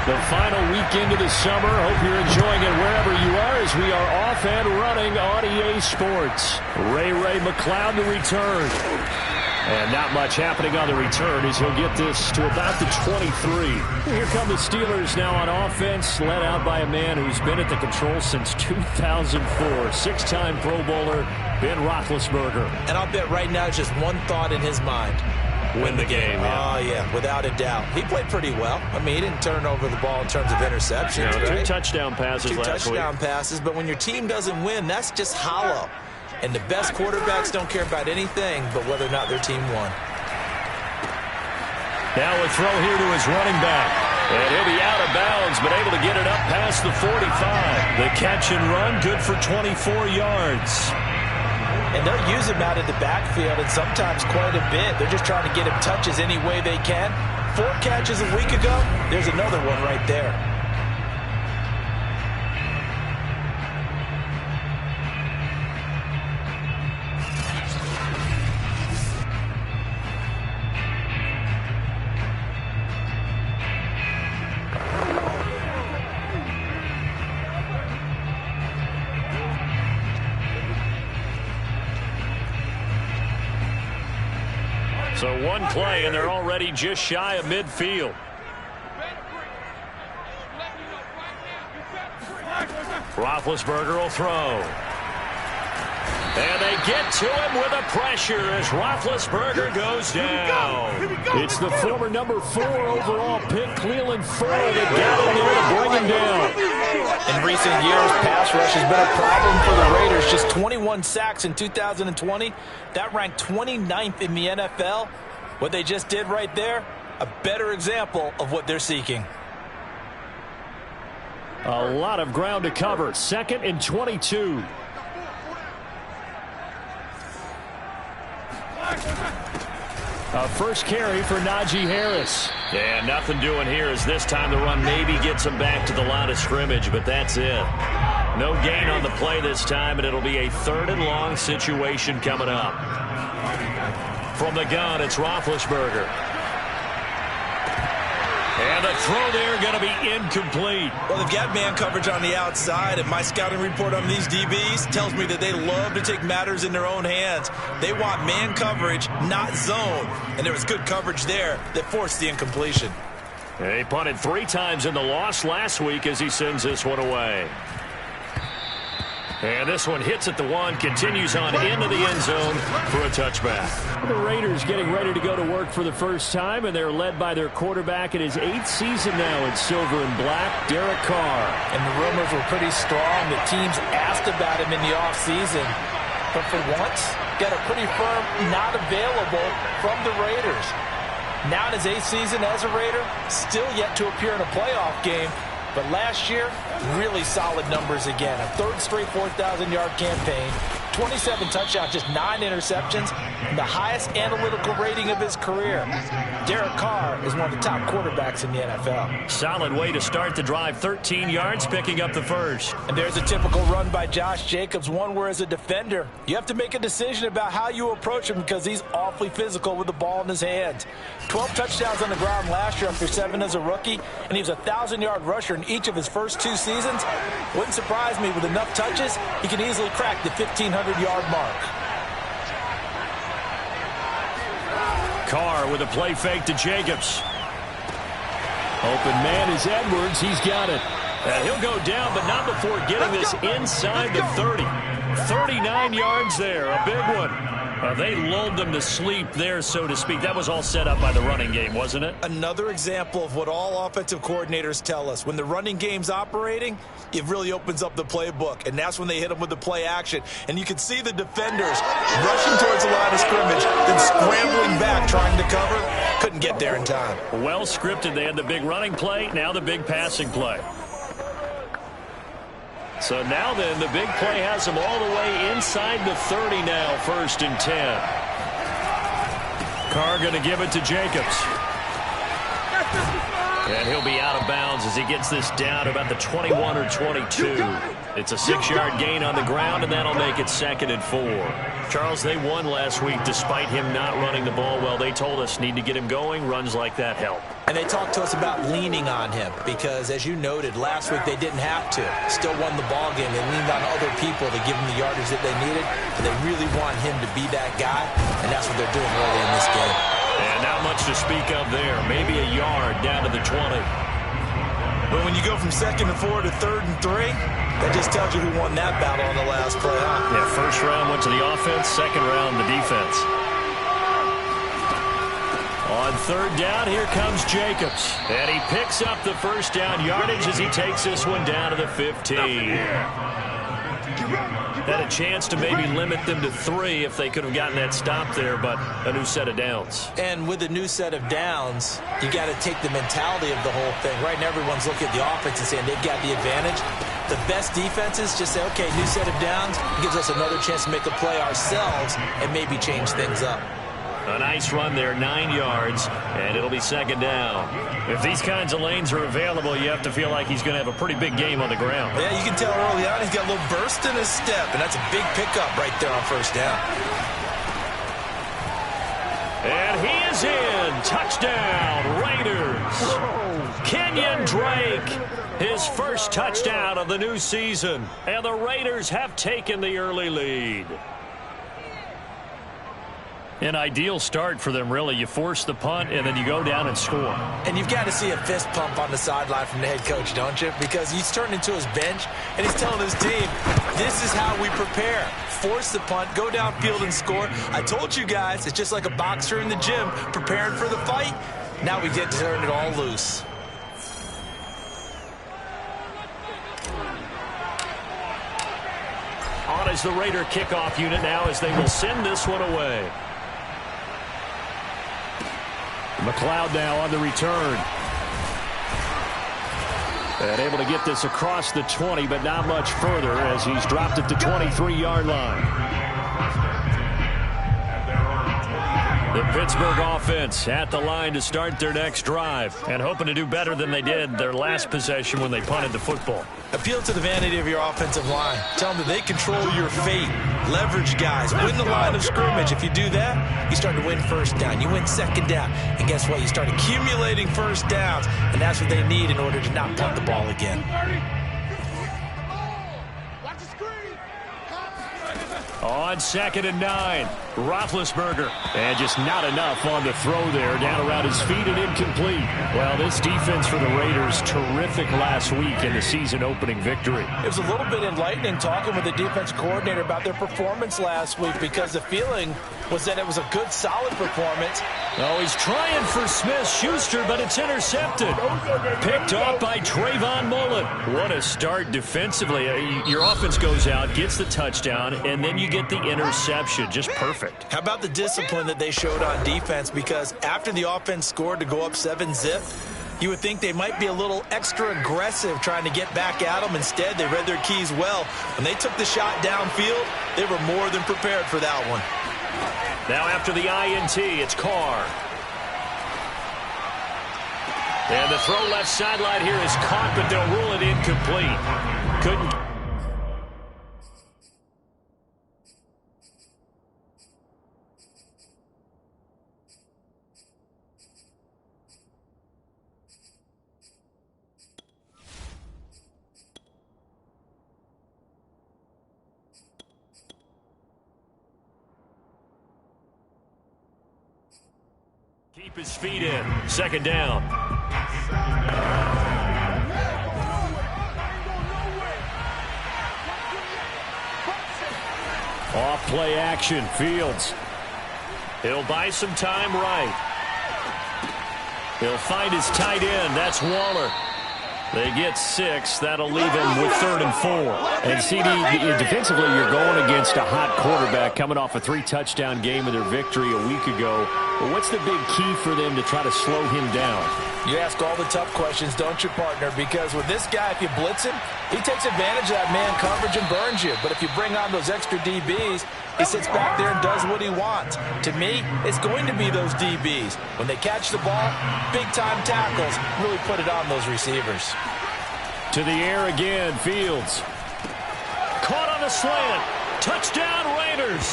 The final weekend of the summer. Hope you're enjoying it wherever you are as we are off and running on EA Sports. Ray McCloud to return. And not much happening on the return as he'll get this to about the 23. Here come the Steelers now on offense, led out by a man who's been at the control since 2004. Six-time Pro Bowler, Ben Roethlisberger. And I'll bet right now just one thought in his mind. Win the game. Oh, yeah, without a doubt. He played pretty well. I mean, he didn't turn over the ball in terms of interceptions. No, right? Two touchdown passes last week. 2 touchdown passes, but when your team doesn't win, that's just hollow. And the best quarterbacks don't care about anything but whether or not their team won. Now a throw here to his running back. And he'll be out of bounds, but able to get it up past the 45. The catch and run, good for 24 yards. And they'll use him out of the backfield, and sometimes quite a bit. They're just trying to get him touches any way they can. 4 catches a week ago, there's another one right there. So one play, and they're already just shy of midfield. Roethlisberger will throw. And they get to him with a pressure as Roethlisberger goes down. It's the former number 4 overall pick, Cleveland Ford, that got in there to bring him down. In recent years, pass rush has been a problem for the Raiders. Just 21 sacks in 2020. That ranked 29th in the NFL. What they just did right there, a better example of what they're seeking. A lot of ground to cover. 2nd and 22. A first carry for Najee Harris. And nothing doing here as this time the run maybe gets him back to the line of scrimmage, but that's it. No gain on the play this time, and it'll be a 3rd and long situation coming up. From the gun, it's Roethlisberger. And the throw there going to be incomplete. Well, they've got man coverage on the outside, and my scouting report on these DBs tells me that they love to take matters in their own hands. They want man coverage, not zone. And there was good coverage there that forced the incompletion. He punted 3 times in the loss last week as he sends this one away. And this one hits at the 1, continues on into the end zone for a touchback. The Raiders getting ready to go to work for the first time, and they're led by their quarterback in his 8th season now in silver and black, Derek Carr. And the rumors were pretty strong that teams asked about him in the offseason. But for once, got a pretty firm not available from the Raiders. Now in his 8th season as a Raider, still yet to appear in a playoff game. But last year, really solid numbers again. A 3rd straight 4,000-yard campaign, 27 touchdowns, just 9 interceptions, and the highest analytical rating of his career. Derek Carr is one of the top quarterbacks in the NFL. Solid way to start the drive. 13 yards, picking up the first. And there's a typical run by Josh Jacobs, one where as a defender, you have to make a decision about how you approach him because he's awfully physical with the ball in his hands. 12 touchdowns on the ground last year after 7 as a rookie, and he was a 1,000-yard rusher in each of his first 2 seasons. Wouldn't surprise me, with enough touches, he can easily crack the 1,500-yard mark. Carr with a play fake to Jacobs. Open man is Edwards. He's got it. And he'll go down, but not before getting this inside the 30. 39 yards there, a big one. They lulled them to sleep there, so to speak. That was all set up by the running game, wasn't it? Another example of what all offensive coordinators tell us. When the running game's operating, it really opens up the playbook, and that's when they hit them with the play action. And you can see the defenders rushing towards the line of scrimmage, then scrambling back, trying to cover. Couldn't get there in time. Well scripted. They had the big running play, now the big passing play. So now then, the big play has them all the way inside the 30 now, 1st and 10. Carr going to give it to Jacobs. And he'll be out of bounds as he gets this down about the 21 or 22. It's a 6-yard gain on the ground, and that'll make it 2nd and 4. Charles, they won last week despite him not running the ball well. They told us need to get him going. Runs like that help. And they talked to us about leaning on him because, as you noted, last week they didn't have to. Still won the ball game. They leaned on other people to give them the yardage that they needed, and they really want him to be that guy, and that's what they're doing early in this game. And not much to speak of there. Maybe a yard down to the 20. But when you go from 2nd and 4 to 3rd and 3, that just tells you who won that battle on the last play, huh? Yeah, first round went to the offense, second round the defense. On 3rd down, here comes Jacobs. And he picks up the first down yardage as he takes this one down to the 15. Had a chance to maybe limit them to 3 if they could have gotten that stop there, but a new set of downs. And with a new set of downs, you got to take the mentality of the whole thing. Right now, everyone's looking at the offense and saying they've got the advantage. The best defenses just say, okay, new set of downs, gives us another chance to make a play ourselves and maybe change things up. A nice run there, 9 yards, and it'll be 2nd down. If these kinds of lanes are available, you have to feel like he's going to have a pretty big game on the ground. Yeah, you can tell early on he's got a little burst in his step, and that's a big pickup right there on 1st down. And he is in. Touchdown, Raiders. Kenyon Drake, his first touchdown of the new season. And the Raiders have taken the early lead. An ideal start for them, really. You force the punt, and then you go down and score. And you've got to see a fist pump on the sideline from the head coach, don't you? Because he's turned into his bench, and he's telling his team, this is how we prepare. Force the punt, go downfield and score. I told you guys, it's just like a boxer in the gym preparing for the fight. Now we get to turn it all loose. On is the Raider kickoff unit now as they will send this one away. McLeod now on the return. And able to get this across the 20, but not much further as he's dropped it to 23-yard line. The Pittsburgh offense at the line to start their next drive and hoping to do better than they did their last possession when they punted the football. Appeal to the vanity of your offensive line. Tell them that they control your fate. Leverage guys. Win the line of scrimmage. If you do that, you start to win 1st down. You win 2nd down. And guess what? You start accumulating 1st downs. And that's what they need in order to not punt the ball again. On 2nd and 9, Roethlisberger. And just not enough on the throw there. Down around his feet and incomplete. Well, this defense for the Raiders, terrific last week in the season-opening victory. It was a little bit enlightening talking with the defense coordinator about their performance last week because the feeling was that it was a good, solid performance. Oh, he's trying for Smith-Schuster, but it's intercepted. Picked off by Trayvon Mullen. What a start defensively. Your offense goes out, gets the touchdown, and then you get the interception. Just perfect. How about the discipline that they showed on defense? Because after the offense scored to go up 7-zip, you would think they might be a little extra aggressive trying to get back at them. Instead, they read their keys well. When they took the shot downfield, they were more than prepared for that one. Now after the INT, it's Carr. And the throw left sideline here is caught, but they'll rule it incomplete. Couldn't. Keep his feet in. 2nd down. Off play action. Fields. He'll buy some time right. He'll find his tight end. That's Waller. They get 6. That'll leave him with 3rd and 4. And CD, defensively, you're going against a hot quarterback coming off a 3-touchdown game in their victory a week ago. But what's the big key for them to try to slow him down? You ask all the tough questions, don't you, partner? Because with this guy, if you blitz him, he takes advantage of that man coverage and burns you. But if you bring on those extra DBs, he sits back there and does what he wants. To me, it's going to be those DBs. When they catch the ball, big-time tackles really put it on those receivers. To the air again, Fields. Caught on the slant. Touchdown, Raiders.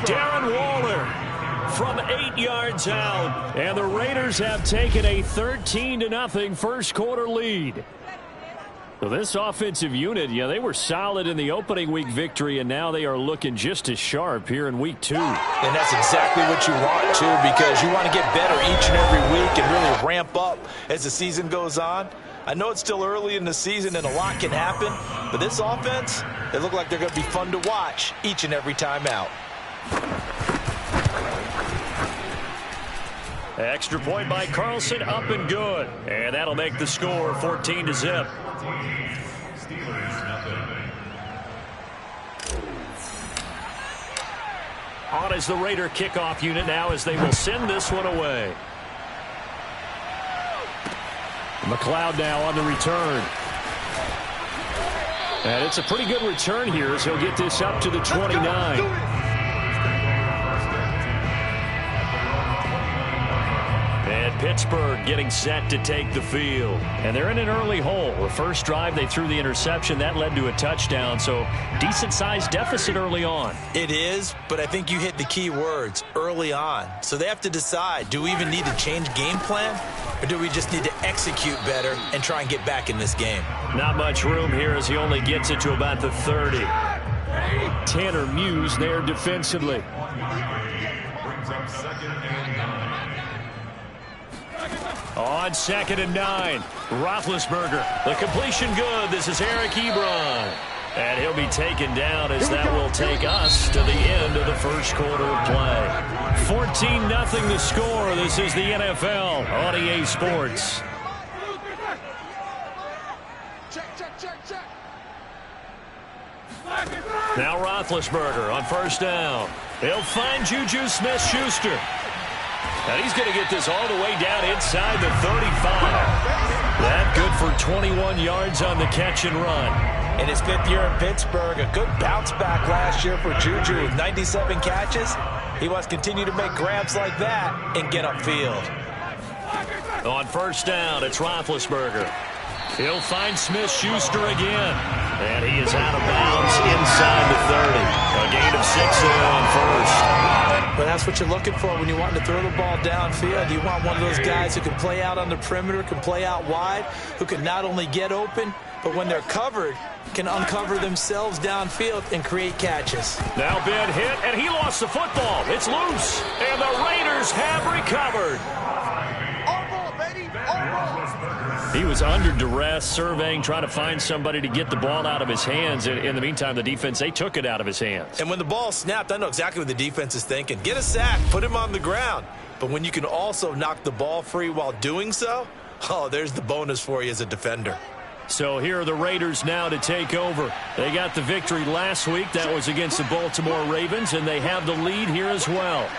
Darren Waller from 8 yards out. And the Raiders have taken a 13-0 first quarter lead. So this offensive unit, they were solid in the opening week victory, and now they are looking just as sharp here in week 2. And that's exactly what you want, too, because you want to get better each and every week and really ramp up as the season goes on. I know it's still early in the season and a lot can happen, but this offense, they look like they're going to be fun to watch each and every time out. Extra point by Carlson, up and good. And that'll make the score 14-0. On is the Raider kickoff unit now as they will send this one away. McLeod now on the return. And it's a pretty good return here as he'll get this up to the 29. And Pittsburgh getting set to take the field. And they're in an early hole. The first drive, they threw the interception. That led to a touchdown. So decent-sized deficit early on. It is, but I think you hit the key words, early on. So they have to decide, do we even need to change game plan? Or do we just need to execute better and try and get back in this game? Not much room here as he only gets it to about the 30. Tanner Muse there defensively. On 2nd and 9, Roethlisberger. The completion good. This is Eric Ebron. And he'll be taken down as that will take us to the end of the first quarter of play. 14-0 the score. This is the NFL on EA Sports. Now Roethlisberger on first down. He'll find Juju Smith-Schuster. And he's going to get this all the way down inside the 35. That good for 21 yards on the catch and run. In his 5th year in Pittsburgh, a good bounce back last year for Juju with 97 catches. He wants to continue to make grabs like that and get upfield. On first down, it's Roethlisberger. He'll find Smith-Schuster again. And he is out of bounds inside the 30. A gain of 6 on first. But that's what you're looking for when you want to throw the ball downfield. You want one of those guys who can play out on the perimeter, can play out wide, who can not only get open, but when they're covered, can uncover themselves downfield and create catches. Now Ben hit, and he lost the football. It's loose, and the Raiders have recovered. He was under duress, surveying, trying to find somebody to get the ball out of his hands. In the meantime, the defense, they took it out of his hands. And when the ball snapped, I know exactly what the defense is thinking. Get a sack, put him on the ground. But when you can also knock the ball free while doing so, oh, there's the bonus for you as a defender. So here are the Raiders now to take over. They got the victory last week. That was against the Baltimore Ravens, and they have the lead here as well.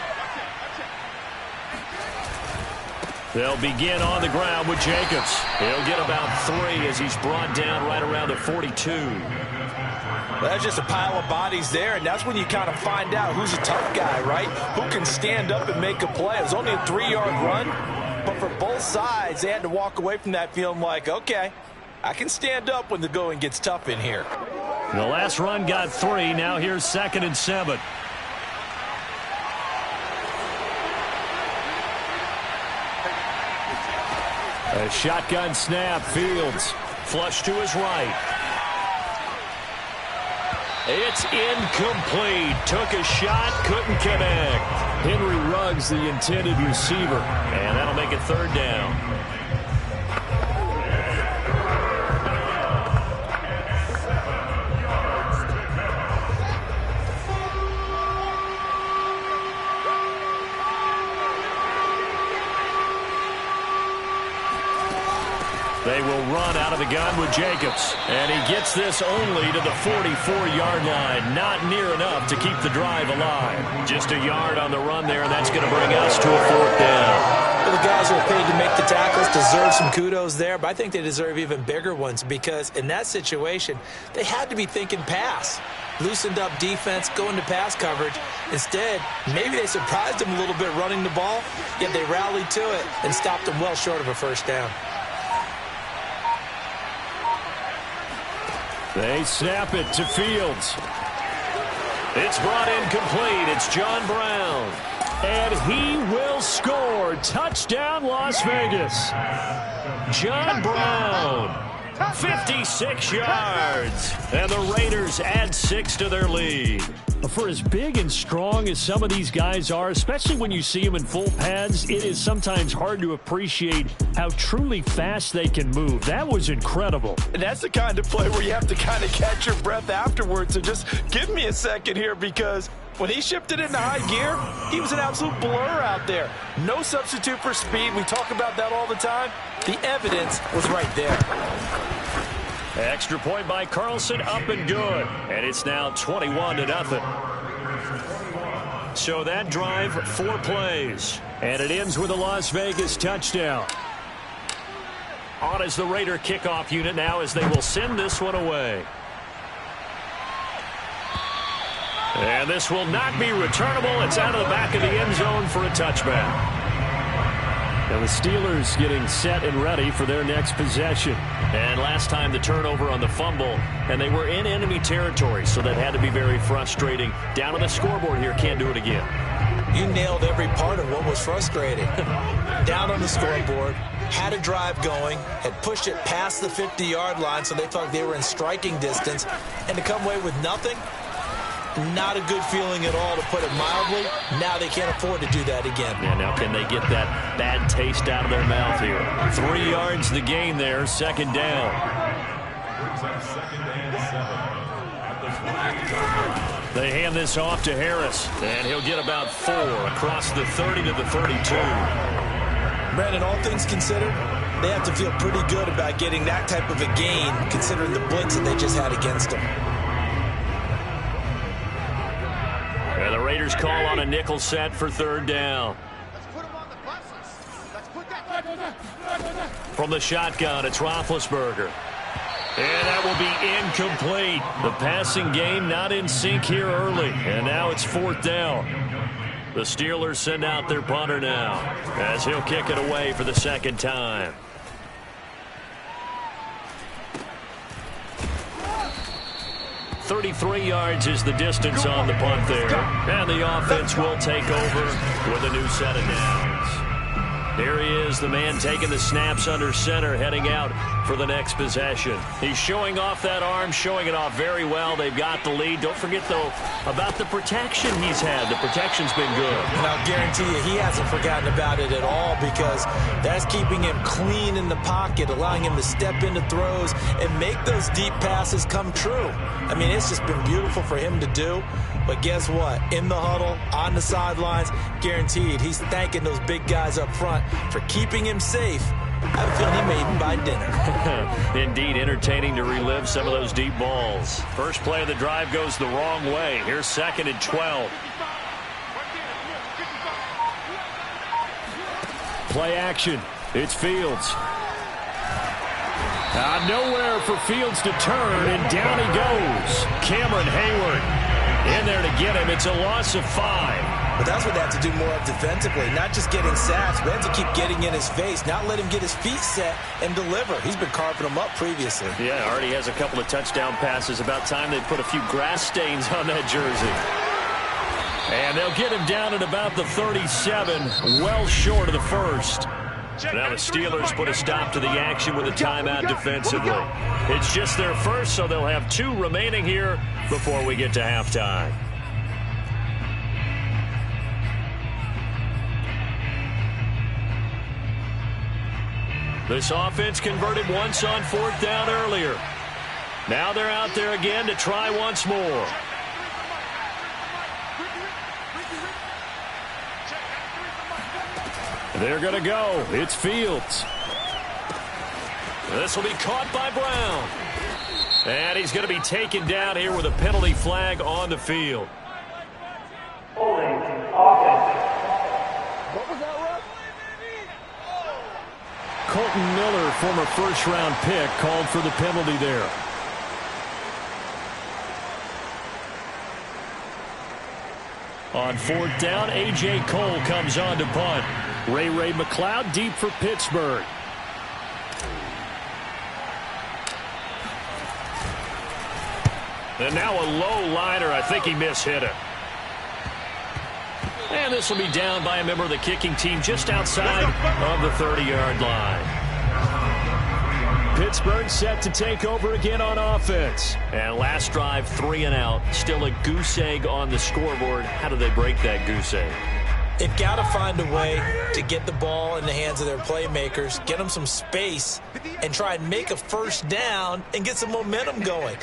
They'll begin on the ground with Jacobs. He'll get about 3 as he's brought down right around the 42. Well, that's just a pile of bodies there, and that's when you kind of find out who's a tough guy, right? Who can stand up and make a play. It was only a 3-yard run, but for both sides, they had to walk away from that feeling like, okay, I can stand up when the going gets tough in here. The last run got 3. Now here's 2nd and 7. A shotgun snap. Fields flush to his right. It's incomplete. Took a shot, couldn't connect. Henry Ruggs, the intended receiver, and that'll make it 3rd down. They will run out of the gun with Jacobs. And he gets this only to the 44-yard line. Not near enough to keep the drive alive. Just a yard on the run there, and that's going to bring us to a 4th down. Well, the guys who are paid to make the tackles deserve some kudos there, but I think they deserve even bigger ones because in that situation, they had to be thinking pass. Loosened up defense, going to pass coverage. Instead, maybe they surprised them a little bit running the ball, yet they rallied to it and stopped them well short of a first down. They snap it to Fields. It's brought in complete. It's John Brown. And he will score. Touchdown, Las Vegas. John Brown. 56 yards. And the Raiders add 6 to their lead. For as big and strong as some of these guys are, especially when you see them in full pads, it is sometimes hard to appreciate how truly fast they can move. That was incredible. And that's the kind of play where you have to kind of catch your breath afterwards. So just give me a second here, because when he shifted into high gear, he was an absolute blur out there. No substitute for speed. We talk about that all the time. The evidence was right there. Extra point by Carlson, up and good. And it's now 21-0. So that drive, 4 plays. And it ends with a Las Vegas touchdown. On is the Raider kickoff unit now as they will send this one away. And this will not be returnable. It's out of the back of the end zone for a touchback. And the Steelers getting set and ready for their next possession. And last time the turnover on the fumble, and they were in enemy territory, so that had to be very frustrating. Down on the scoreboard here, can't do it again. You nailed every part of what was frustrating. Down on the scoreboard, had a drive going, had pushed it past the 50-yard line so they thought they were in striking distance, and to come away with nothing, not a good feeling at all, to put it mildly. Now they can't afford to do that again. Yeah, now can they get that bad taste out of their mouth here? 3 yards the gain there, 2nd down. They hand this off to Harris, and he'll get about 4 across the 30 to the 32. Brandon, all things considered, they have to feel pretty good about getting that type of a gain, considering the blitz that they just had against them. And the Raiders call on a nickel set for 3rd down. From the shotgun, it's Roethlisberger. And that will be incomplete. The passing game not in sync here early. And now it's 4th down. The Steelers send out their punter now, as he'll kick it away for the 2nd time. .33 yards is the distance on the punt there. And the offense will take over with a new set of downs. There he is, the man taking the snaps under center, heading out for the next possession. He's showing off that arm, showing it off very well. They've got the lead. Don't forget, though, about the protection he's had. The protection's been good. And I'll guarantee you he hasn't forgotten about it at all, because that's keeping him clean in the pocket, allowing him to step into throws and make those deep passes come true. I mean, it's just been beautiful for him to do. But guess what? In the huddle, on the sidelines, guaranteed he's thanking those big guys up front for keeping him safe. I have a feeling he made him buy dinner. Indeed, entertaining to relive some of those deep balls. First play of the drive goes the wrong way. Here's 2nd and 12. Play action. It's Fields. Nowhere for Fields to turn, and down he goes. Cameron Hayward in there to get him. It's a loss of 5. But that's what they have to do more of defensively, not just getting sacks, but have to keep getting in his face, not let him get his feet set and deliver. He's been carving them up previously. Yeah, already has a couple of touchdown passes. About time they put a few grass stains on that jersey. And they'll get him down at about the 37, well short of the first. Now the Steelers put a stop to the action with a timeout defensively. It's just their first, so they'll have 2 remaining here before we get to halftime. This offense converted once on 4th down earlier. Now they're out there again to try once more. They're going to go. It's Fields. This will be caught by Brown. And he's going to be taken down here with a penalty flag on the field. Holding offense. What was that, ref? Colton Miller, former first-round pick, called for the penalty there. On fourth down, A.J. Cole comes on to punt. Ray McCloud deep for Pittsburgh. And now a low liner. I think he mishit it. And this will be down by a member of the kicking team just outside of the 30-yard line. Pittsburgh set to take over again on offense. And last drive, 3 and out. Still a goose egg on the scoreboard. How do they break that goose egg? They've got to find a way to get the ball in the hands of their playmakers, get them some space, and try and make a first down and get some momentum going.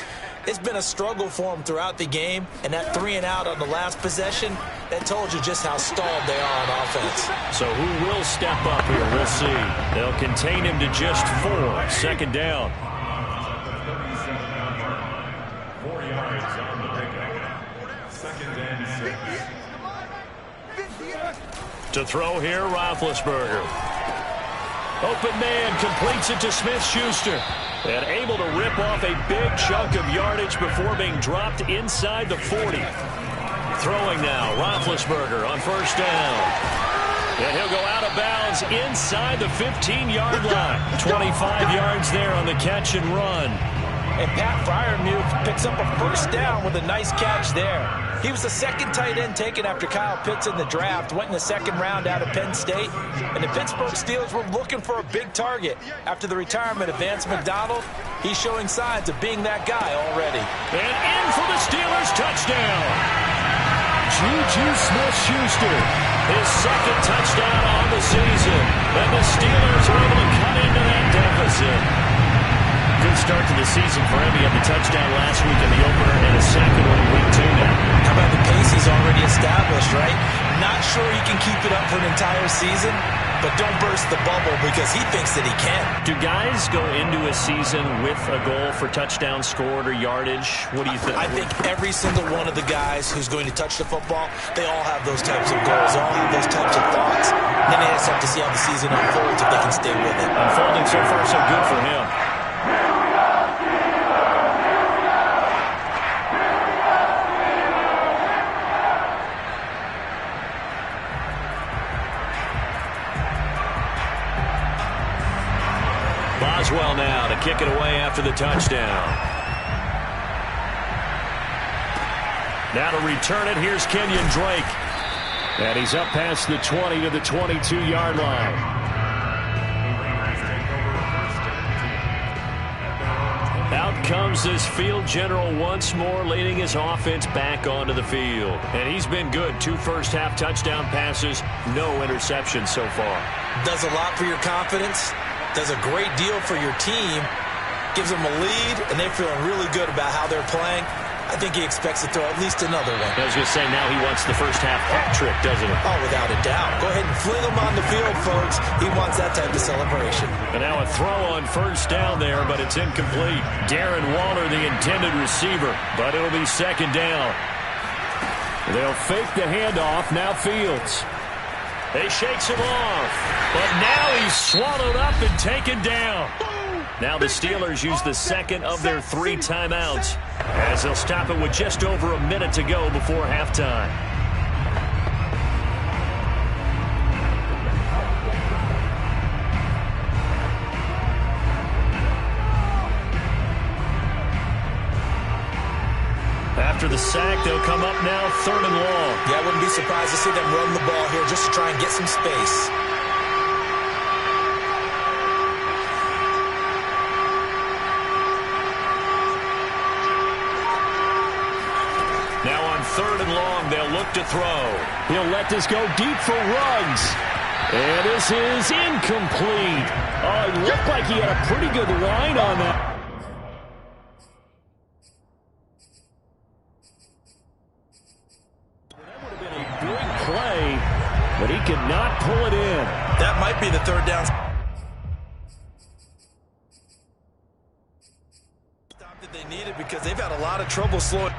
It's been a struggle for them throughout the game, and that 3 and out on the last possession, that told you just how stalled they are on offense. So who will step up here? We'll see. They'll contain him to just 4. Second down. 4 yards on the pickup. Second and 6. To throw here, Roethlisberger. Open man completes it to Smith-Schuster. And able to rip off a big chunk of yardage before being dropped inside the 40. Throwing now, Roethlisberger on first down. And he'll go out of bounds inside the 15-yard line. 25 yards there on the catch and run. And Pat Freiermuth picks up a first down with a nice catch there. He was the second tight end taken after Kyle Pitts in the draft, went in the second round out of Penn State, and the Pittsburgh Steelers were looking for a big target. After the retirement of Vance McDonald, he's showing signs of being that guy already. And in for the Steelers touchdown. Juju Smith-Schuster, his second touchdown on the season, and the Steelers are able to cut into that deficit. Good start to the season for him. He had the touchdown last week in the opener and a second one in week 2 now. How about the pace he's already established, right? Not sure he can keep it up for an entire season, but don't burst the bubble because he thinks that he can. Do guys go into a season with a goal for touchdown scored or yardage? What do you think? I think every single one of the guys who's going to touch the football, they all have those types of goals. They all have those types of thoughts. And then they just have to see how the season unfolds if they can stay with it. Unfolding so far so good for him. Boswell now to kick it away after the touchdown. Now to return it, here's Kenyon Drake. And he's up past the 20 to the 22-yard line. Out comes this field general once more, leading his offense back onto the field. And he's been good. 2 first-half touchdown passes, no interceptions so far. Does a lot for your confidence. Does a great deal for your team, gives them a lead, and they're feeling really good about how they're playing. I think he expects to throw at least another one. I was going to say, now he wants the first half hat trick, doesn't he? Oh, without a doubt. Go ahead and fling him on the field, folks. He wants that type of celebration. And now a throw on first down there, but it's incomplete. Darren Waller, the intended receiver, but it'll be second down. They'll fake the handoff, now Fields. They shakes him off, but now he's swallowed up and taken down. Now the Steelers use the second of their 3 timeouts as they'll stop it with just over a minute to go before halftime. After the sack, they'll come up now 3rd and long. Yeah, I wouldn't be surprised to see them run the ball here just to try and get some space. Now on 3rd and long, they'll look to throw. He'll let this go deep for Ruggs. And this is incomplete. Oh, it looked like he had a pretty good line on that. Play, but he could not pull it in. That might be the 3rd down. they need it because they've had a lot of trouble slowing.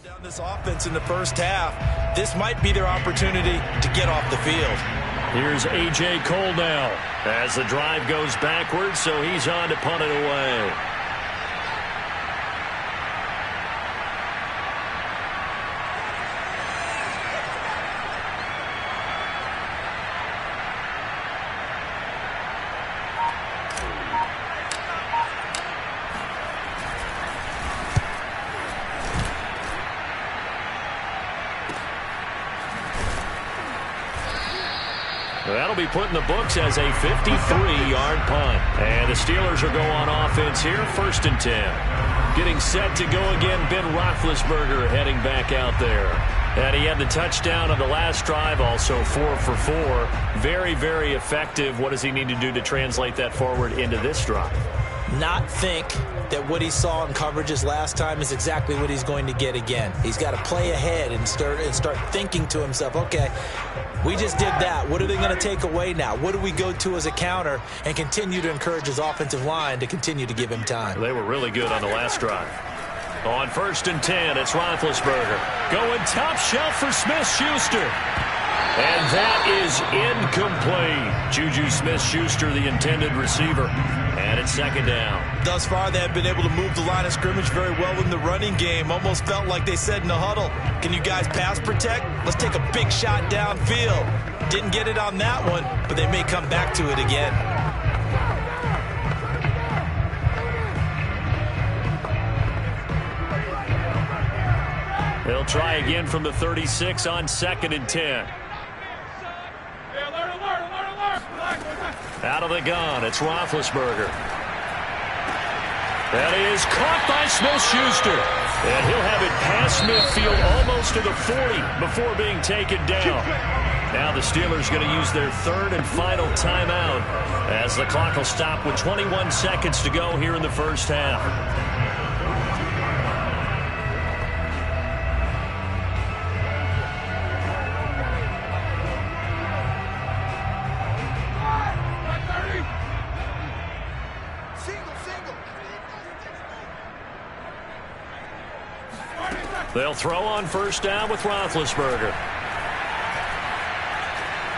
Down this offense in the first half, this might be their opportunity to get off the field. Here's A.J. Cole now as the drive goes backwards, so he's on to punt it away. That'll be put in the books as a 53-yard punt. And the Steelers will go on offense here, 1st and 10. Getting set to go again, Ben Roethlisberger heading back out there. And he had the touchdown on the last drive, also 4 for 4. Very, very effective. What does he need to do to translate that forward into this drive? Not think that what he saw in coverages last time is exactly what he's going to get again. He's got to play ahead and start thinking to himself, okay, we just did that. What are they going to take away now? What do we go to as a counter? And continue to encourage his offensive line to continue to give him time. They were really good on the last drive. On 1st and 10, it's Roethlisberger. Going top shelf for Smith-Schuster. And that is incomplete. Juju Smith-Schuster, the intended receiver. And it's 2nd down. Thus far, they have been able to move the line of scrimmage very well in the running game. Almost felt like they said in the huddle, can you guys pass protect? Let's take a big shot downfield. Didn't get it on that one, but they may come back to it again. They'll try again from the 36 on 2nd and 10. Out of the gun, it's Roethlisberger. That is caught by Smith-Schuster. And he'll have it past midfield almost to the 40 before being taken down. Now the Steelers going to use their 3rd and final timeout as the clock will stop with 21 seconds to go here in the first half. They'll throw on 1st down with Roethlisberger.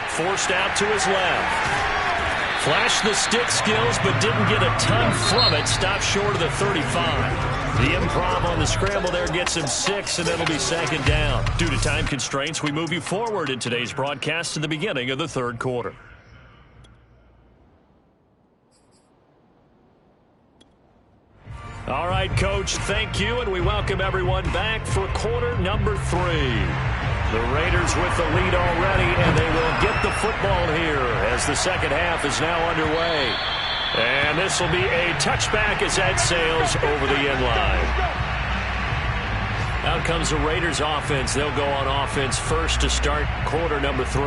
Forced out to his left. Flashed the stick skills, but didn't get a ton from it. Stopped short of the 35. The improv on the scramble there gets him 6, and it'll be 2nd down. Due to time constraints, we move you forward in today's broadcast to the beginning of the 3rd quarter. All right, Coach, thank you, and we welcome everyone back for quarter number 3. The Raiders with the lead already, and they will get the football here as the second half is now underway. And this will be a touchback as that sails over the end line. Out comes the Raiders offense. They'll go on offense first to start quarter number 3.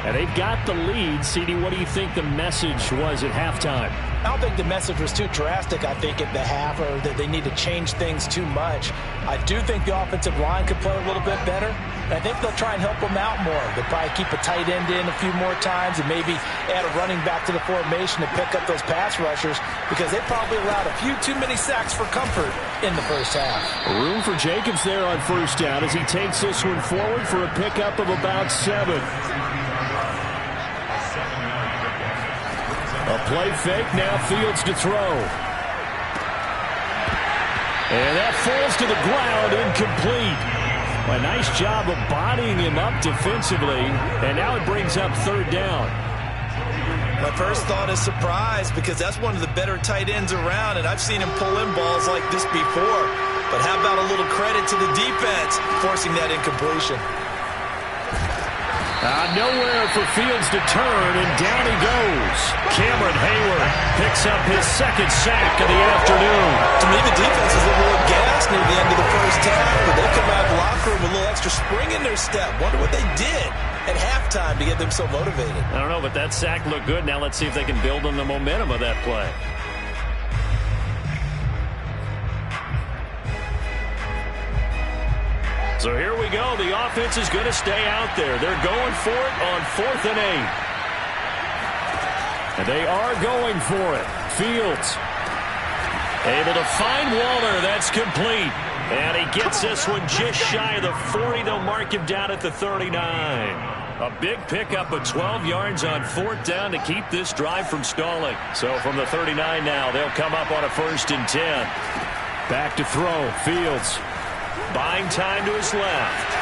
And they've got the lead. CD, what do you think the message was at halftime? I don't think the message was too drastic, I think, at the half, or that they need to change things too much. I do think the offensive line could play a little bit better. And I think they'll try and help them out more. They'll probably keep a tight end in a few more times and maybe add a running back to the formation to pick up those pass rushers, because they probably allowed a few too many sacks for comfort in the first half. Room for Jacobs there on 1st down as he takes this one forward for a pickup of about 7. A play fake, now Fields to throw. And that falls to the ground, incomplete. A nice job of bodying him up defensively, and now it brings up 3rd down. My first thought is surprise, because that's one of the better tight ends around, and I've seen him pull in balls like this before. But how about a little credit to the defense forcing that incompletion? Nowhere for Fields to turn, and down he goes. Cameron Hayward picks up his 2nd sack of the afternoon. To me, the defense is a little gassed near the end of the first half, but they come out a lot locker room with a little extra spring in their step. Wonder what they did at halftime to get them so motivated. I don't know, but that sack looked good. Now let's see if they can build on the momentum of that play. So here we go. The offense is going to stay out there. They're going for it on 4th and 8. And they are going for it. Fields able to find Waller. That's complete. And he gets this one just shy of the 40. They'll mark him down at the 39. A big pickup of 12 yards on 4th down to keep this drive from stalling. So from the 39 now, they'll come up on a 1st and 10. Back to throw. Fields buying time to his left.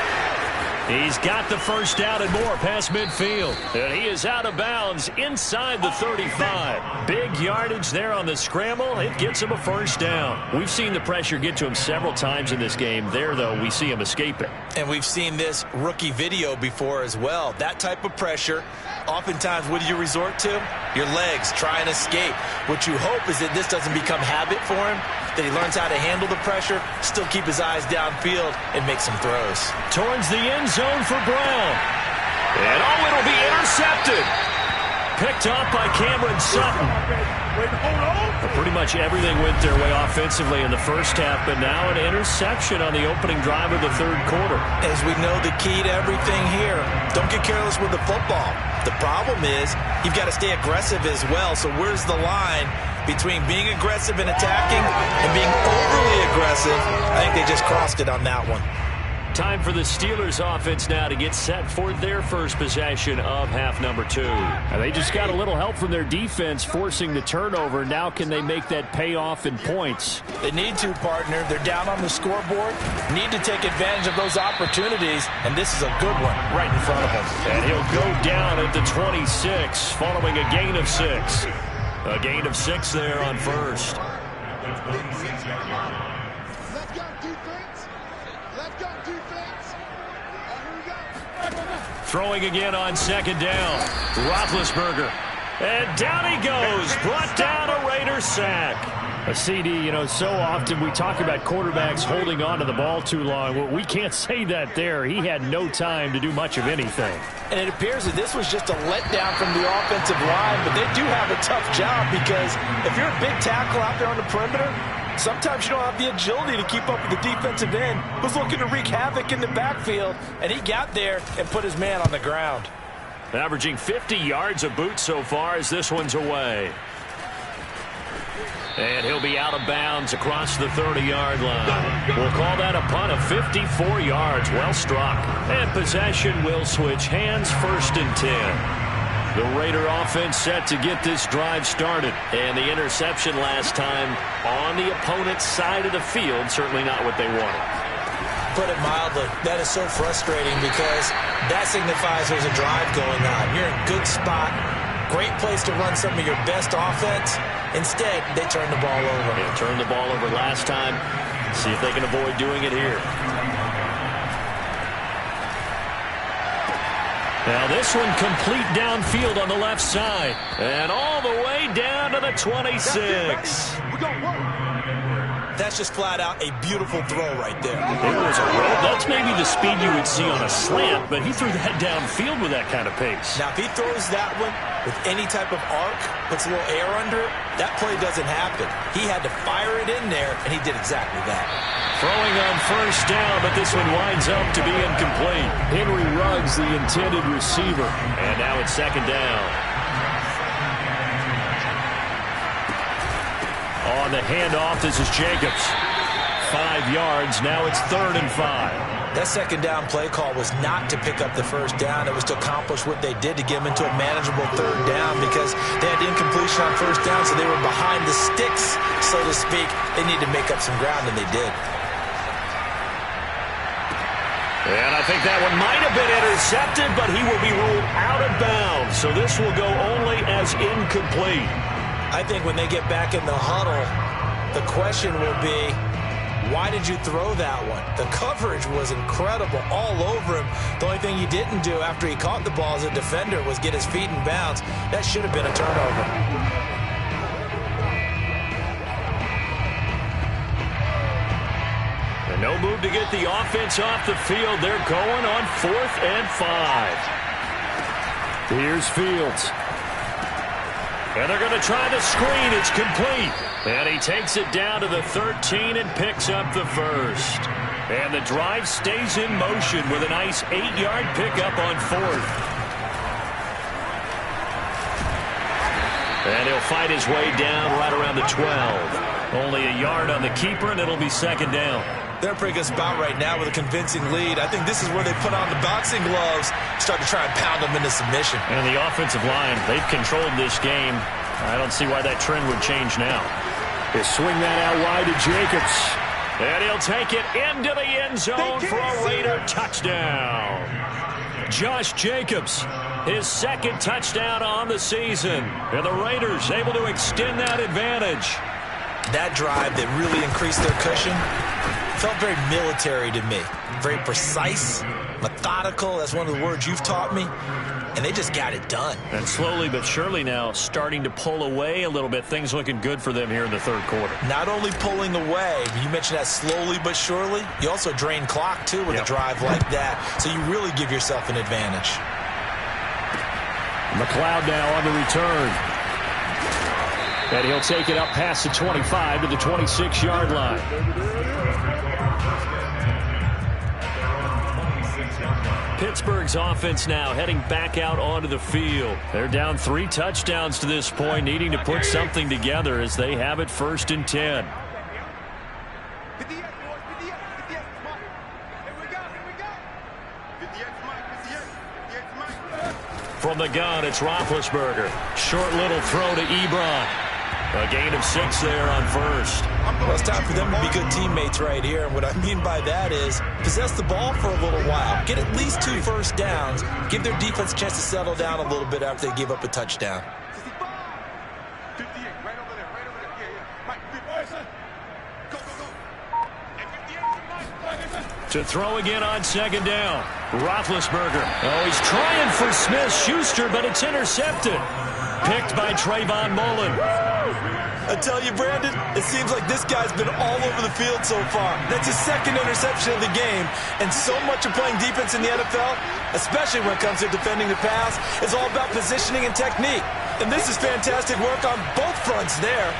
He's got the first down and more past midfield. And he is out of bounds inside the 35. Big yardage there on the scramble. It gets him a first down. We've seen the pressure get to him several times in this game. There, though, we see him escape it. And we've seen this rookie video before as well. That type of pressure, oftentimes, what do you resort to? Your legs, try and escape. What you hope is that this doesn't become habit for him, that he learns how to handle the pressure, still keep his eyes downfield, and make some throws. Towards the end zone for Brown. And it'll be intercepted. Picked off by Cameron Sutton. Pretty much everything went their way offensively in the first half, but now an interception on the opening drive of the 3rd quarter. As we know, the key to everything here, don't get careless with the football. The problem is you've got to stay aggressive as well. So where's the line between being aggressive and attacking and being overly aggressive? I think they just crossed it on that one. Time for the Steelers offense now to get set for their first possession of half number 2. And they just got a little help from their defense forcing the turnover. Now can they make that pay off in points? They need to, partner. They're down on the scoreboard. Need to take advantage of those opportunities, and this is a good one right in front of them. And he'll go down at the 26 following a gain of 6. A gain of 6 there on first. Throwing again on 2nd down. Roethlisberger. And down he goes. Brought down a Raider sack. A CD, so often we talk about quarterbacks holding on to the ball too long. Well, we can't say that there. He had no time to do much of anything. And it appears that this was just a letdown from the offensive line, but they do have a tough job because if you're a big tackle out there on the perimeter, sometimes you don't have the agility to keep up with the defensive end who's looking to wreak havoc in the backfield, and he got there and put his man on the ground. Averaging 50 yards a boot so far as this one's away. And he'll be out of bounds across the 30-yard line. We'll call that a punt of 54 yards. Well struck. And possession will switch hands, 1st and 10. The Raider offense set to get this drive started. And the interception last time on the opponent's side of the field, certainly not what they wanted. Put it mildly, that is so frustrating because that signifies there's a drive going on. You're in a good spot, great place to run some of your best offense. Instead, they turn the ball over. They turned the ball over last time. See if they can avoid doing it here. Now this one complete downfield on the left side. And all the way down to the 26. That's just flat out a beautiful throw right there. It was a roll. That's maybe the speed you would see on a slant, but he threw that downfield with that kind of pace. Now, if he throws that one with any type of arc, puts a little air under it, that play doesn't happen. He had to fire it in there, and he did exactly that. Throwing on 1st down, but this one winds up to be incomplete. Henry Ruggs, the intended receiver. And now it's 2nd down. On the handoff, this is Jacobs. 5 yards. Now it's 3rd and 5. That 2nd down play call was not to pick up the 1st down. It was to accomplish what they did to get them into a manageable 3rd down because they had incompletion on 1st down, so they were behind the sticks, so to speak. They need to make up some ground, and they did. And I think that one might have been intercepted, but he will be ruled out of bounds. So this will go only as incomplete. I think when they get back in the huddle, the question will be, why did you throw that one? The coverage was incredible all over him. The only thing he didn't do after he caught the ball as a defender was get his feet in bounds. That should have been a turnover. No move to get the offense off the field. They're going on 4th and 5. Here's Fields. And they're going to try the screen. It's complete. And he takes it down to the 13 and picks up the first. And the drive stays in motion with a nice 8-yard pickup on 4th. And he'll fight his way down right around the 12. Only a yard on the keeper, and it'll be 2nd down. They're in a pretty good spot right now with a convincing lead. I think this is where they put on the boxing gloves, start to try and pound them into submission. And the offensive line, they've controlled this game. I don't see why that trend would change now. They swing that out wide to Jacobs. And he'll take it into the end zone for a Raider touchdown. Josh Jacobs, his 2nd touchdown on the season. And the Raiders able to extend that advantage. That drive that really increased their cushion felt very military to me. Very precise, methodical. That's one of the words you've taught me. And they just got it done. And slowly but surely now starting to pull away a little bit. Things looking good for them here in the 3rd quarter. Not only pulling away, you mentioned that slowly but surely. You also drain clock, too, with a drive like that. So you really give yourself an advantage. McLeod now on the return. And he'll take it up past the 25 to the 26-yard line. Pittsburgh's offense now heading back out onto the field. They're down 3 touchdowns to this point, needing to put something together as they have it 1st and 10. From the gun, it's Roethlisberger. Short little throw to Ebron. A gain of 6 there on 1st. Well, it's time for them to be good teammates right here. And what I mean by that is possess the ball for a little while. Get at least 2 first downs. Give their defense a chance to settle down a little bit after they give up a touchdown. To throw again on 2nd down. Roethlisberger. Oh, he's trying for Smith-Schuster, but it's intercepted. Picked by Trayvon Mullen. I tell you, Brandon, it seems like this guy's been all over the field so far. That's his 2nd interception of the game. And so much of playing defense in the NFL, especially when it comes to defending the pass, is all about positioning and technique. And this is fantastic work on both fronts there.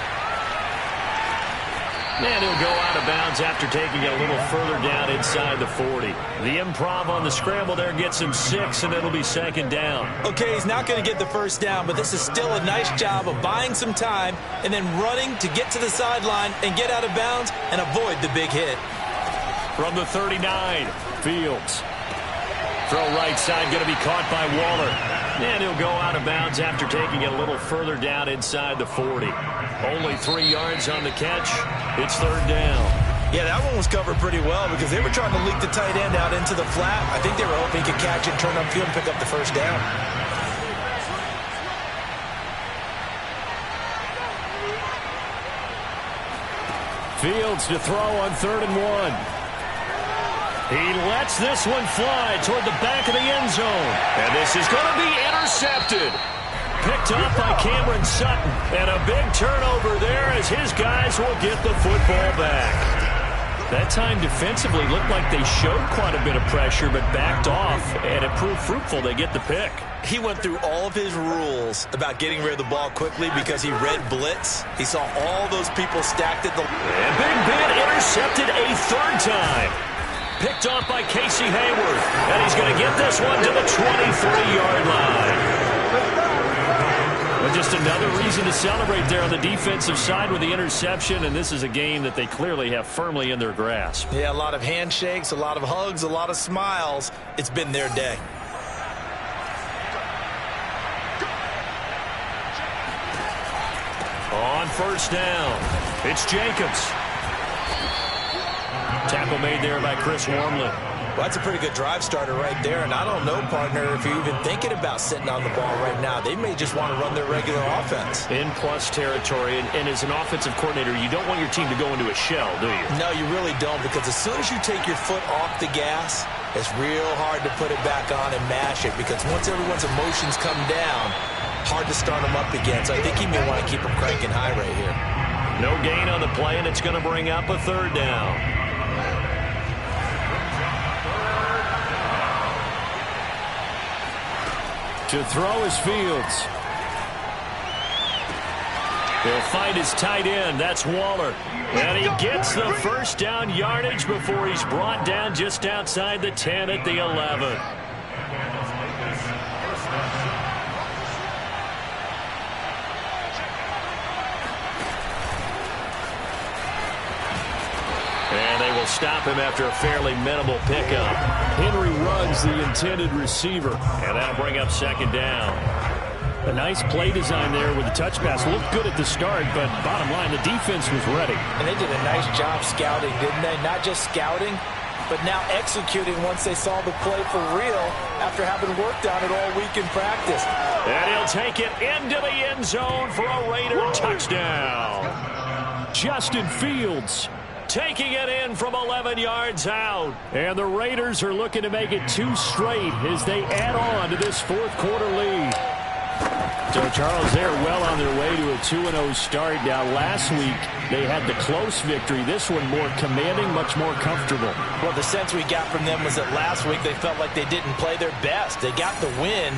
And he'll go out of bounds after taking it a little further down inside the 40. The improv on the scramble there gets him 6, and it'll be 2nd down. Okay, he's not going to get the first down, but this is still a nice job of buying some time and then running to get to the sideline and get out of bounds and avoid the big hit. From the 39, Fields. Throw right side, going to be caught by Waller. And he'll go out of bounds after taking it a little further down inside the 40. Only 3 yards on the catch. It's 3rd down. Yeah, that one was covered pretty well because they were trying to leak the tight end out into the flat. I think they were hoping he could catch it, turn upfield, and pick up the first down. Fields to throw on 3rd and 1. He lets this one fly toward the back of the end zone. And this is going to be intercepted. Picked up by Cameron Sutton. And a big turnover there as his guys will get the football back. That time defensively looked like they showed quite a bit of pressure but backed off, and it proved fruitful. They get the pick. He went through all of his rules about getting rid of the ball quickly because he read blitz. He saw all those people stacked at the... And Big Ben intercepted a 3rd time. Picked off by Casey Hayward. And he's going to get this one to the 23-yard line. But just another reason to celebrate there on the defensive side with the interception. And this is a game that they clearly have firmly in their grasp. Yeah, a lot of handshakes, a lot of hugs, a lot of smiles. It's been their day. On 1st down, it's Jacobs. Tackle made there by Chris Wormley. Well, that's a pretty good drive starter right there. And I don't know, partner, if you're even thinking about sitting on the ball right now. They may just want to run their regular offense. In plus territory. And as an offensive coordinator, you don't want your team to go into a shell, do you? No, you really don't. Because as soon as you take your foot off the gas, it's real hard to put it back on and mash it. Because once everyone's emotions come down, hard to start them up again. So I think he may want to keep them cranking high right here. No gain on the play, and it's going to bring up a 3rd down. To throw is Fields. He'll find his tight end. That's Waller. And he gets the first down yardage before he's brought down just outside the 10 at the 11. And they will stop him after a fairly minimal pickup. Henry runs the intended receiver, and that'll bring up second down. A nice play design there with the touch pass. Looked good at the start, but bottom line, the defense was ready. And they did a nice job scouting, didn't they? Not just scouting, but now executing once they saw the play for real after having worked on it all week in practice. And he'll take it into the end zone for a Raider touchdown. Justin Fields taking it in from 11 yards out. And the Raiders are looking to make it 2 straight as they add on to this fourth quarter lead. So, Charles, they're well on their way to a 2-0 start. Now, last week, they had the close victory. This one more commanding, much more comfortable. Well, the sense we got from them was that last week they felt like they didn't play their best. They got the win,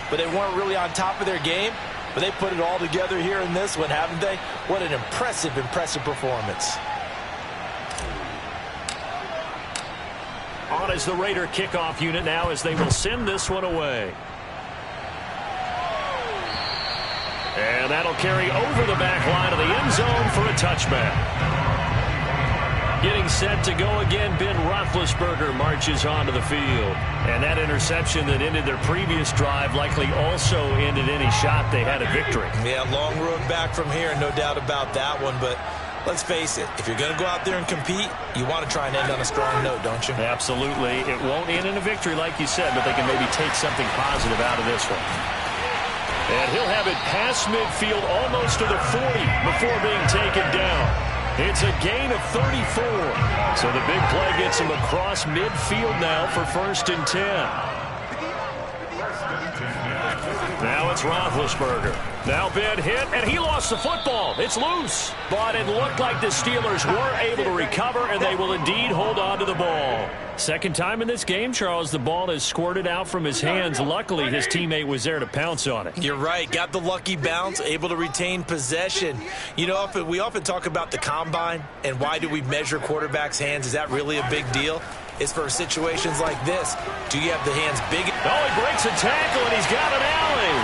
but they weren't really on top of their game. But they put it all together here in this one, haven't they? What an impressive performance. On is the Raider kickoff unit now as they will send this one away. And that'll carry over the back line of the end zone for a touchback. Getting set to go again, Ben Roethlisberger marches onto the field. And that interception that ended their previous drive likely also ended any shot they had at victory. Yeah, long road back from here, no doubt about that one. But let's face it, if you're going to go out there and compete, you want to try and end on a strong note, don't you? Absolutely. It won't end in a victory like you said, but they can maybe take something positive out of this one. And he'll have it past midfield almost to the 40 before being taken down. It's a gain of 34. So the big play gets him across midfield now for 1st and 10. Now it's Roethlisberger. Now Ben hit, and he lost the football. It's loose. But it looked like the Steelers were able to recover, and they will indeed hold on to the ball. Second time in this game, Charles, the ball has squirted out from his hands. Luckily, his teammate was there to pounce on it. You're right. Got the lucky bounce, able to retain possession. You know, we often talk about the combine and why do we measure quarterbacks' hands. Is that really a big deal? It's for situations like this. Do you have the hands big? Oh, he breaks a tackle, and he's got an alley.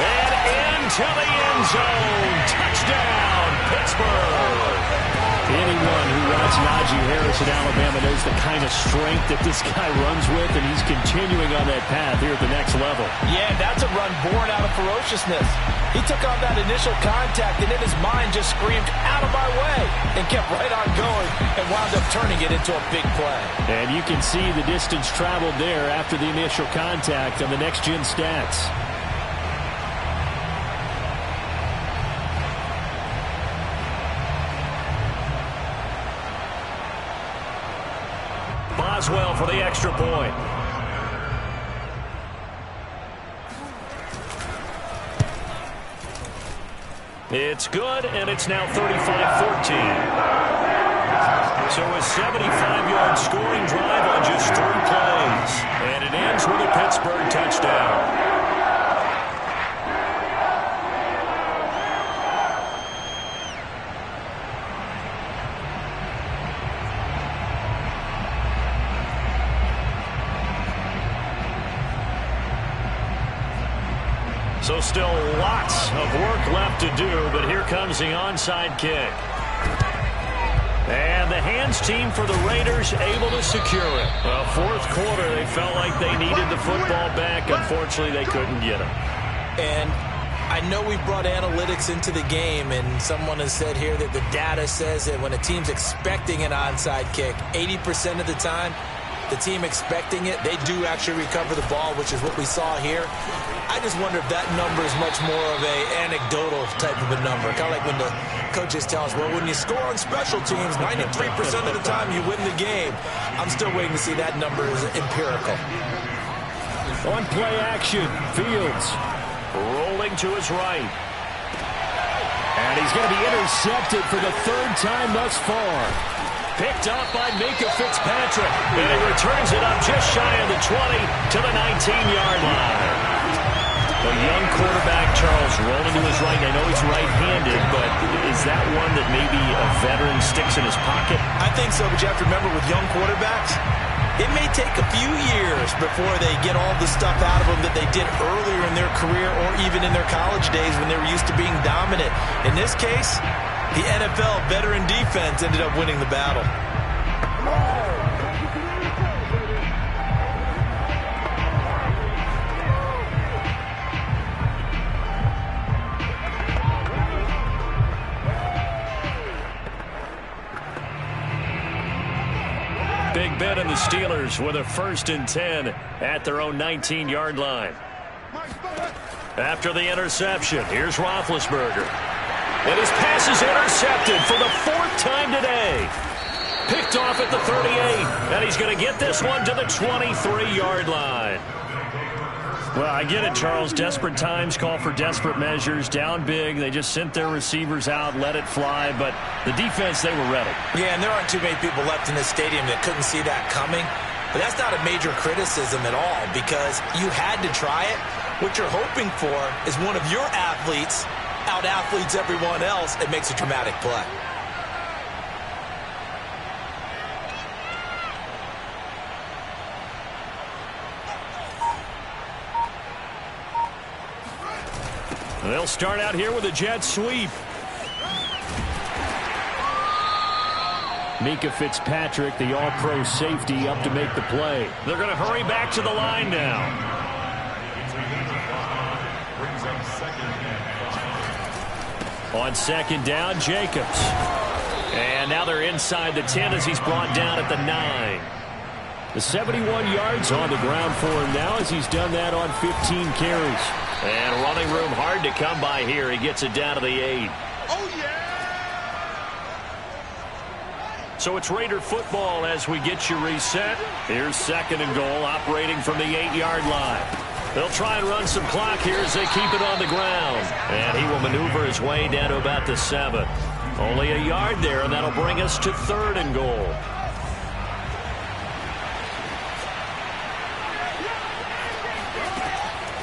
And into the end zone. Touchdown, Pittsburgh. Anyone who watched Najee Harris at Alabama knows the kind of strength that this guy runs with, and he's continuing on that path here at the next level. Yeah, that's a run born out of ferociousness. He took on that initial contact, and in his mind just screamed, "Out of my way," and kept right on going and wound up turning it into a big play. And you can see the distance traveled there after the initial contact on the next-gen stats. Boswell for the extra point. It's good, and it's now 35-14. So a 75-yard scoring drive on just 3 plays. And it ends with a Pittsburgh touchdown. So still lots of work left to do, but here comes the onside kick. And the hands team for the Raiders able to secure it. Well, fourth quarter, they felt like they needed the football back. Unfortunately, they couldn't get it. And I know we brought analytics into the game, and someone has said here that the data says that when a team's expecting an onside kick, 80% of the time, the team expecting it, they do actually recover the ball, which is what we saw here. I just wonder if that number is much more of a anecdotal type of a number. Kind of like when the coaches tell us, well, when you score on special teams, 93% of the time you win the game. I'm still waiting to see that number is empirical. On play action, Fields rolling to his right. And he's going to be intercepted for the 3rd time thus far. Picked up by Minka Fitzpatrick. And he returns it up just shy of the 20 to the 19-yard line. A young quarterback, Charles, rolling to his right. I know he's right-handed, but is that one that maybe a veteran sticks in his pocket? I think so, but you have to remember with young quarterbacks, it may take a few years before they get all the stuff out of them that they did earlier in their career or even in their college days when they were used to being dominant. In this case, the NFL veteran defense ended up winning the battle. Big Ben and the Steelers with a 1st and 10 at their own 19-yard line. After the interception, here's Roethlisberger. And his pass is intercepted for the 4th time today. Picked off at the 38, and he's going to get this one to the 23-yard line. Well, I get it, Charles. Desperate times call for desperate measures. Down big. They just sent their receivers out, let it fly. But the defense, they were ready. Yeah, and there aren't too many people left in this stadium that couldn't see that coming. But that's not a major criticism at all because you had to try it. What you're hoping for is one of your athletes out-athletes everyone else and makes a dramatic play. They'll start out here with a jet sweep. Mika Fitzpatrick, the all-pro safety, up to make the play. They're going to hurry back to the line now. On 2nd down, Jacobs. And now they're inside the 10 as he's brought down at the 9. The 71 yards on the ground for him now as he's done that on 15 carries. And running room hard to come by here. He gets it down to the 8. Oh, yeah! So it's Raider football as we get you reset. Here's 2nd and goal, operating from the 8-yard line. They'll try and run some clock here as they keep it on the ground. And he will maneuver his way down to about the 7. Only a yard there, and that'll bring us to 3rd and goal.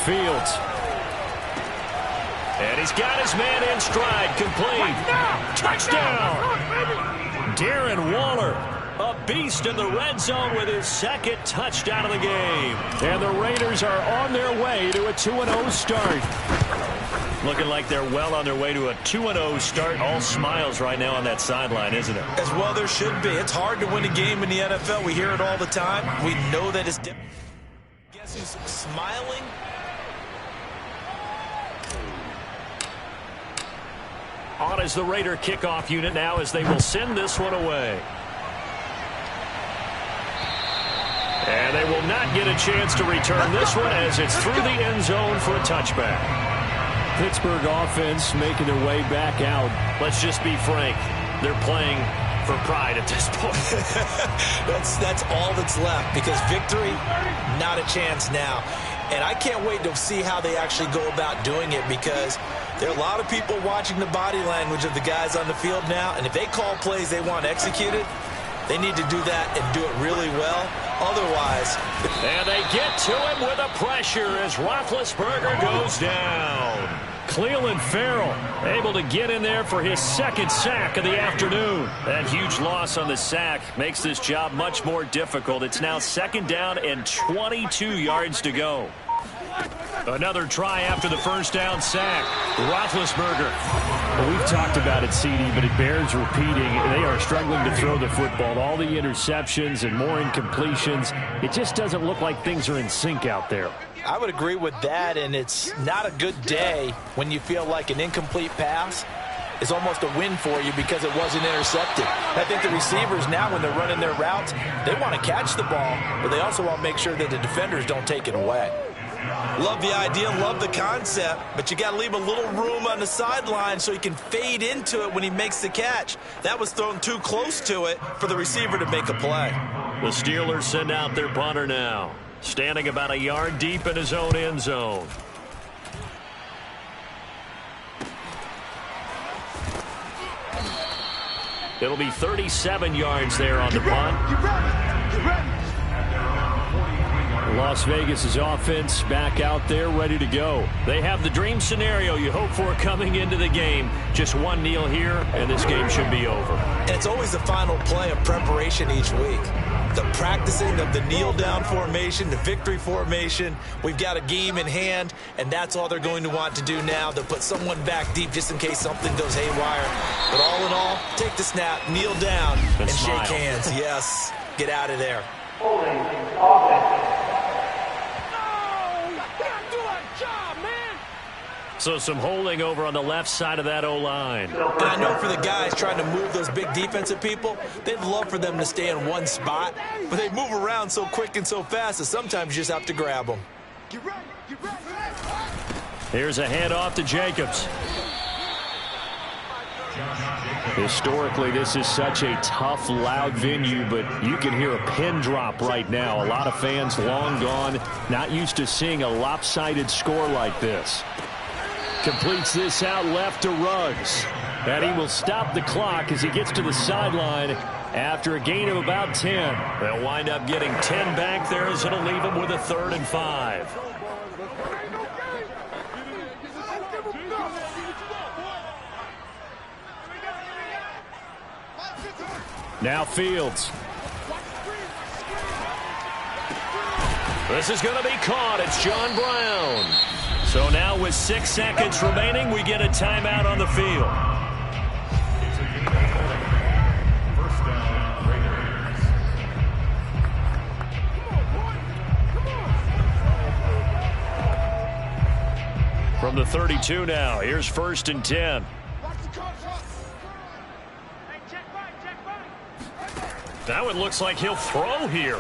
Fields. And he's got his man in stride, complete. Touchdown! Darren Waller, a beast in the red zone with his 2nd touchdown of the game. And the Raiders are on their way to a 2-0 start. Looking like they're well on their way to a 2-0 start. All smiles right now on that sideline, isn't it? As well there should be. It's hard to win a game in the NFL. We hear it all the time. We know that it's different. Guess who's smiling? On is the Raider kickoff unit now as they will send this one away. And they will not get a chance to return this one as it's through the end zone for a touchback. Pittsburgh offense making their way back out. Let's just be frank. They're playing for pride at this point. That's all that's left because victory, not a chance now. And I can't wait to see how they actually go about doing it because there are a lot of people watching the body language of the guys on the field now. And if they call plays they want executed, they need to do that and do it really well. Otherwise. And they get to him with a pressure as Roethlisberger goes down. Cleveland Farrell able to get in there for his 2nd sack of the afternoon. That huge loss on the sack makes this job much more difficult. It's now 2nd down and 22 yards to go. Another try after the 1st down sack. Roethlisberger. Well, we've talked about it, CD, but it bears repeating. They are struggling to throw the football. All the interceptions and more incompletions. It just doesn't look like things are in sync out there. I would agree with that, and it's not a good day when you feel like an incomplete pass is almost a win for you because it wasn't intercepted. I think the receivers now, when they're running their routes, they want to catch the ball, but they also want to make sure that the defenders don't take it away. Love the idea, love the concept, but you got to leave a little room on the sideline so he can fade into it when he makes the catch. That was thrown too close to it for the receiver to make a play. The Steelers send out their punter now, standing about a yard deep in his own end zone. It'll be 37 yards there on the punt. Las Vegas' offense back out there ready to go. They have the dream scenario you hope for coming into the game. Just one kneel here, and this game should be over. And it's always the final play of preparation each week. The practicing of the kneel-down formation, the victory formation. We've got a game in hand, and that's all they're going to want to do now. They'll put someone back deep just in case something goes haywire. But all in all, take the snap, kneel down, and shake hands. Yes, get out of there. Holding offense. So some holding over on the left side of that O-line. And I know for the guys trying to move those big defensive people, they'd love for them to stay in one spot, but they move around so quick and so fast that sometimes you just have to grab them. Here's a handoff to Jacobs. Historically, this is such a tough, loud venue, but you can hear a pin drop right now. A lot of fans long gone, not used to seeing a lopsided score like this. Completes this out left to Ruggs. And he will stop the clock as he gets to the sideline after a gain of about 10. They'll wind up getting 10 back there as it'll leave them with a 3rd and 5. Now Fields. This is going to be caught. It's John Brown. So now with 6 seconds remaining, we get a timeout on the field. First down, Raiders. From the 32 now, here's 1st and 10. Now it looks like he'll throw here.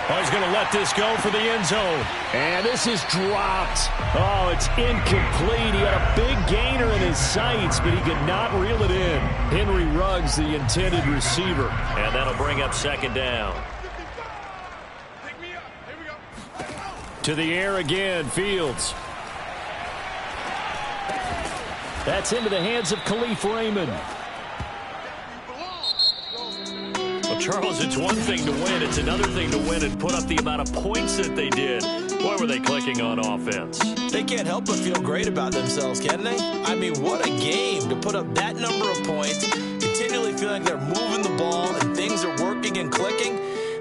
Oh, he's going to let this go for the end zone. And this is dropped. Oh, it's incomplete. He had a big gainer in his sights, but he could not reel it in. Henry Ruggs, the intended receiver. And that'll bring up 2nd down. To the air again, Fields. That's into the hands of Khalif Raymond. Charles, it's one thing to win. It's another thing to win and put up the amount of points that they did. Boy, were they clicking on offense. They can't help but feel great about themselves, can they? I mean, what a game to put up that number of points, continually feeling they're moving the ball and things are working and clicking.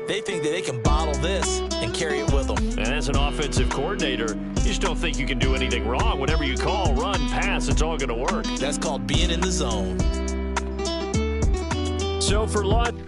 They think that they can bottle this and carry it with them. And as an offensive coordinator, you just don't think you can do anything wrong. Whatever you call, run, pass, it's all going to work. That's called being in the zone. So for lunch.